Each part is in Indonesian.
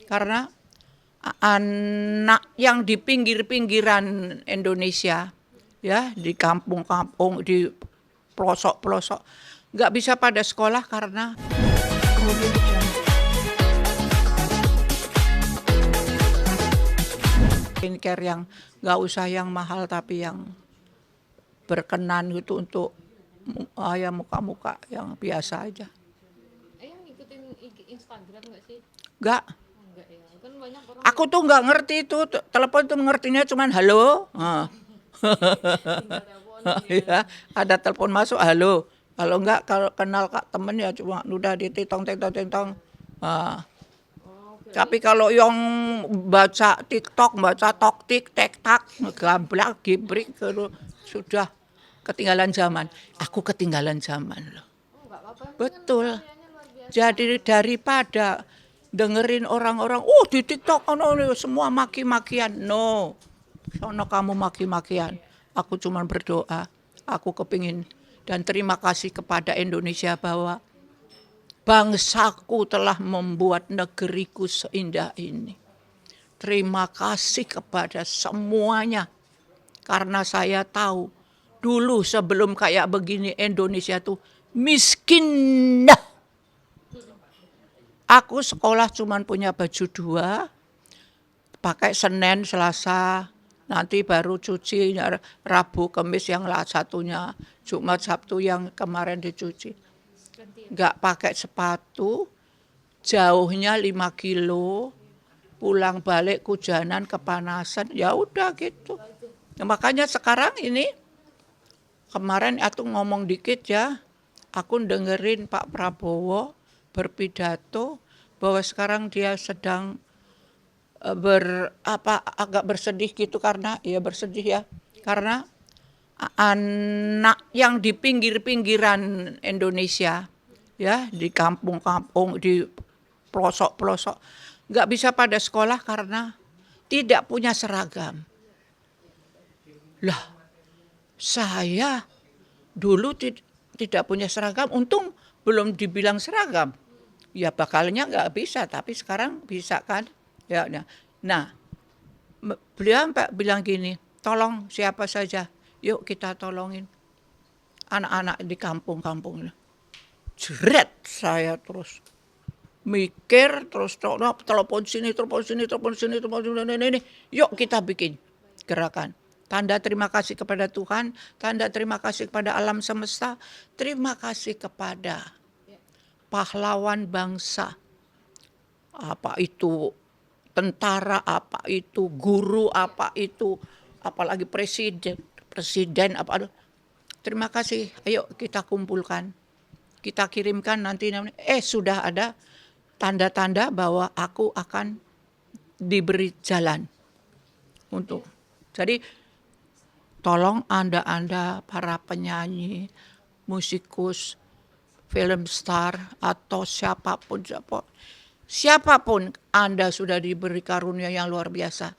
Karena anak yang di pinggir-pinggiran Indonesia, ya di kampung-kampung, di pelosok-pelosok, nggak bisa pada sekolah karena skincare yang nggak usah yang mahal tapi yang berkenan gitu untuk ya muka-muka yang biasa aja. Ngikutin Instagram nggak sih? Nggak, Enggak ya, kan banyak orang aku tuh nggak ngerti itu telepon tuh ngertinya cuman halo. tinggal teleponan ya. Ya, ada telepon masuk halo. Kalau enggak, kalau kenal kak temen ya cuma udah dititong titong titong. Nah, Oh, tapi berarti kalau yang baca TikTok, baca toktik, tektak, gablak, gibrik, gitu, sudah ketinggalan zaman. Aku ketinggalan zaman loh. nggak apa-apa, ini kan Betul. karyanya luar biasa. Jadi daripada dengerin orang-orang, di TikTok, semua maki-makian. No, sono kamu maki-makian. Aku cuma berdoa. Aku kepingin dan terima kasih kepada Indonesia bahwa bangsaku telah membuat negeriku seindah ini. Terima kasih kepada semuanya. Karena saya tahu dulu sebelum kayak begini Indonesia tuh miskin. Aku sekolah cuma punya baju dua, pakai Senin, Selasa, nanti baru cuci Rabu, Kamis yang satunya, Jumat, Sabtu yang kemarin dicuci. Nggak pakai sepatu, jauhnya 5 kilo, pulang balik hujanan, kepanasan, ya udah gitu. Nah, makanya sekarang ini, kemarin aku ngomong dikit ya, aku dengerin Pak Prabowo berpidato bahwa sekarang dia sedang agak bersedih gitu karena ya bersedih ya karena anak yang di pinggir-pinggiran Indonesia, ya di kampung-kampung, di pelosok-pelosok, nggak bisa pada sekolah karena tidak punya seragam. Lah, saya dulu tidak punya seragam, untung belum dibilang seragam. Ya bakalnya nggak bisa, tapi sekarang bisa kan? Ya, nah, beliau bilang gini, tolong siapa saja, yuk kita tolongin anak-anak di kampung-kampung. Jeret saya terus mikir, terus telepon sini, telepon sini, telepon sini, telepon sini, ini. Yuk kita bikin gerakan. Tanda terima kasih kepada Tuhan, tanda terima kasih kepada alam semesta, terima kasih kepada pahlawan bangsa. Apa itu tentara, apa itu guru, apa itu apalagi presiden apa. Terima kasih. Ayo kita kumpulkan. Kita kirimkan nanti sudah ada tanda-tanda bahwa aku akan diberi jalan untuk. Jadi tolong Anda para penyanyi, musikus, film star atau siapapun Anda sudah diberi karunia yang luar biasa.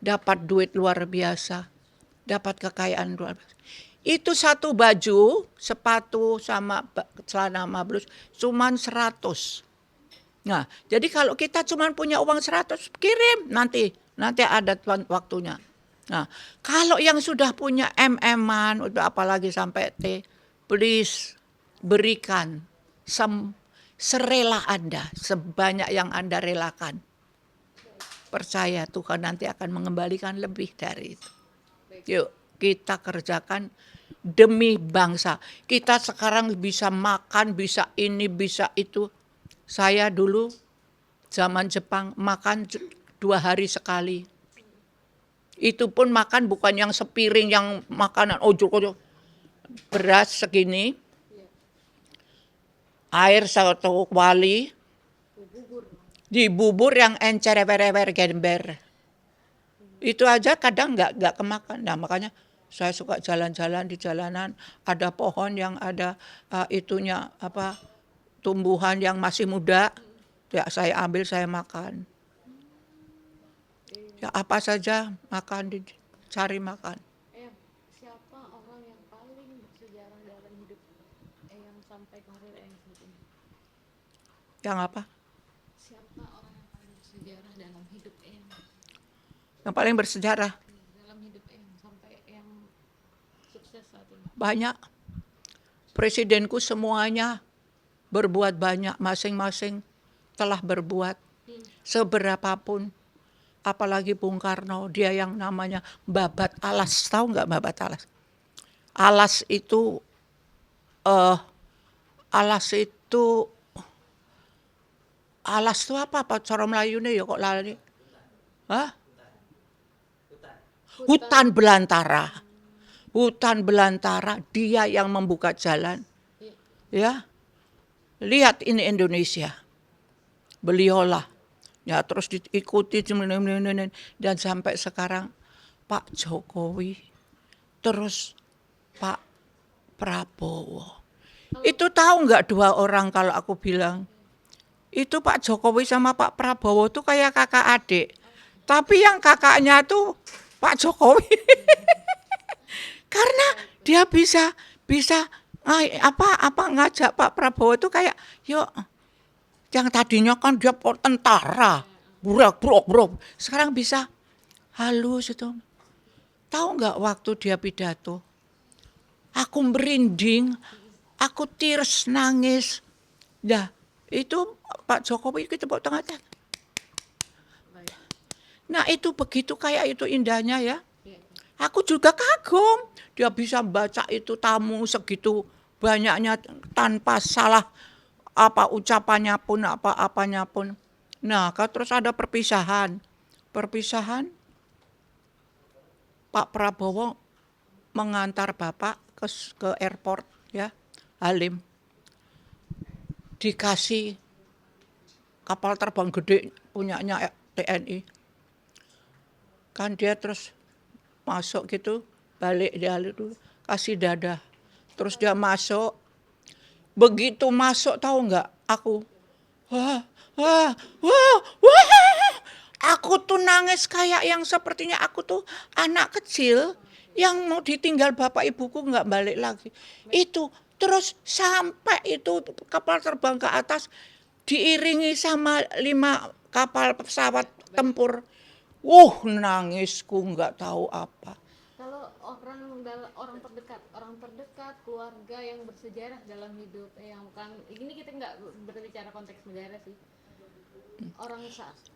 Dapat duit luar biasa, dapat kekayaan luar biasa. Itu satu baju, sepatu sama celana sama blus cuman 100. Nah, jadi kalau kita cuma punya uang 100, kirim nanti ada waktunya. Nah, kalau yang sudah punya MM-an, udah apalagi sampai T, please berikan serela Anda, sebanyak yang Anda relakan. Percaya Tuhan nanti akan mengembalikan lebih dari itu. Yuk, kita kerjakan demi bangsa. Kita sekarang bisa makan, bisa ini, bisa itu. Saya dulu zaman Jepang makan 2 hari sekali. Itu pun makan bukan yang sepiring yang makanan ojok-ojok. Beras segini, air 1 kuali, di bubur yang encer ewer gember. Itu aja kadang nggak kemakan. Nah makanya saya suka jalan-jalan di jalanan, ada pohon yang ada itunya apa tumbuhan yang masih muda, ya saya ambil saya makan. Ya apa saja makan, cari makan. Siapa orang yang paling bersejarah dalam hidup yang sampai karir yang seperti ini? Yang apa? Siapa orang yang paling bersejarah bersejarah dalam hidup Eyang? Yang paling bersejarah Dalam hidup Eyang sampai yang sukses saat ini. banyak. Presidenku semuanya berbuat banyak, masing-masing telah berbuat seberapapun. Apalagi Bung Karno, dia yang namanya babat alas. Tahu nggak babat alas? Alas itu alas itu apa cara Melayunya ya kok lali? Hah? Hutan belantara. Hutan belantara, dia yang membuka jalan. Ya. Lihat ini Indonesia. Beliaulah. Ya terus diikuti dan sampai sekarang Pak Jokowi, terus Pak Prabowo. Itu tahu nggak dua orang kalau aku bilang? Itu Pak Jokowi sama Pak Prabowo tuh kayak kakak adik. Tapi yang kakaknya tuh Pak Jokowi. Karena dia bisa ngajak Pak Prabowo tuh kayak yuk, yang tadinya kan dia tentara, brok. Sekarang bisa halus itu. Tahu nggak waktu dia pidato? Aku merinding, aku tears nangis. Nah, itu Pak Jokowi kita bawa tengah. Nah, itu begitu kayak itu indahnya ya. Aku juga kagum. Dia bisa baca itu tamu segitu banyaknya tanpa salah apa ucapannya pun, apa-apanya pun. Nah, terus ada perpisahan. Pak Prabowo mengantar Bapak ke airport ya, Halim. Dikasih kapal terbang gede punyanya TNI. Kan dia terus masuk gitu, balik dia dulu, kasih dadah. Terus dia masuk. Begitu masuk tahu nggak aku, wah, aku tuh nangis kayak yang sepertinya aku tuh anak kecil yang mau ditinggal bapak ibuku nggak balik lagi. Itu terus sampai itu kapal terbang ke atas diiringi sama 5 kapal pesawat tempur. Nangisku nggak tahu apa. Kalau orang terdekat, keluarga yang bersejarah dalam hidup yang bukan ini, kita nggak berbicara konteks negara sih. Orang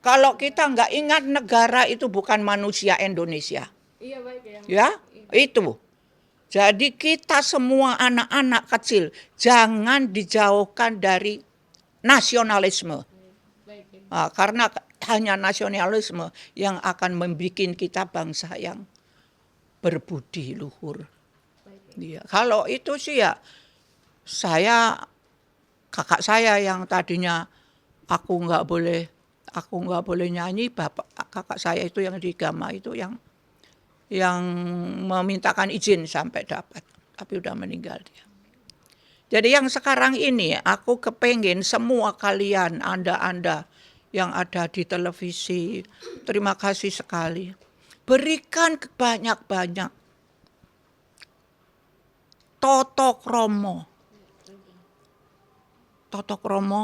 kalau kita nggak ingat negara itu bukan manusia Indonesia. Iya baik ya. Ya, itu. Jadi kita semua anak-anak kecil jangan dijauhkan dari nasionalisme. Baik ya. Nah, karena hanya nasionalisme yang akan membuat kita bangsa yang berbudi luhur. Ya, kalau itu sih ya kakak saya yang tadinya aku nggak boleh nyanyi, kakak saya itu yang di Gama itu yang memintakan izin sampai dapat, tapi udah meninggal dia. Jadi yang sekarang ini aku kepengen semua kalian, Anda yang ada di televisi, terima kasih sekali. Berikan banyak-banyak Toto kromo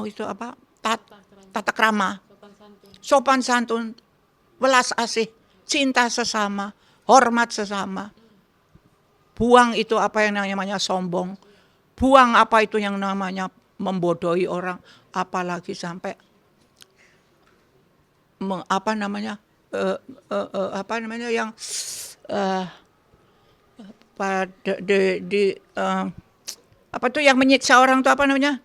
itu apa? Tata krama. Sopan santun, welas asih, cinta sesama, hormat sesama. Buang itu apa yang namanya sombong. Buang apa itu yang namanya membodohi orang, apalagi sampai yang pada apa tuh yang menyiksa orang tuh apa namanya?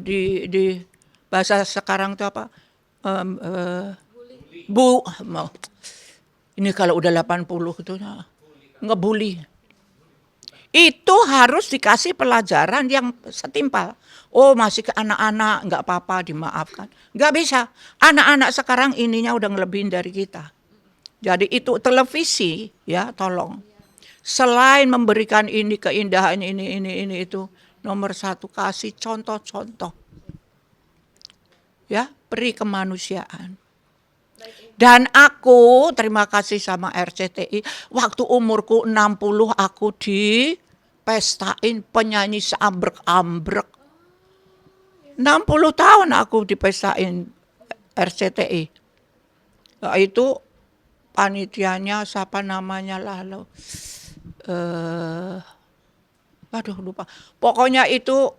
Di bahasa sekarang tuh apa? Ini kalau udah 80 gitu ngebully. Itu harus dikasih pelajaran yang setimpal. Masih ke anak-anak, nggak apa-apa, dimaafkan. Nggak bisa. Anak-anak sekarang ininya udah ngelebihin dari kita. Jadi itu televisi, ya tolong. Selain memberikan ini keindahan ini itu, nomor 1 kasih contoh-contoh. Ya, peri kemanusiaan. Dan aku terima kasih sama RCTI, waktu umurku 60 aku dipestain penyanyi seambrek-ambrek. 60 tahun aku dipestain RCTI. Nah, itu panitianya siapa namanya lalu. Aduh lupa. Pokoknya itu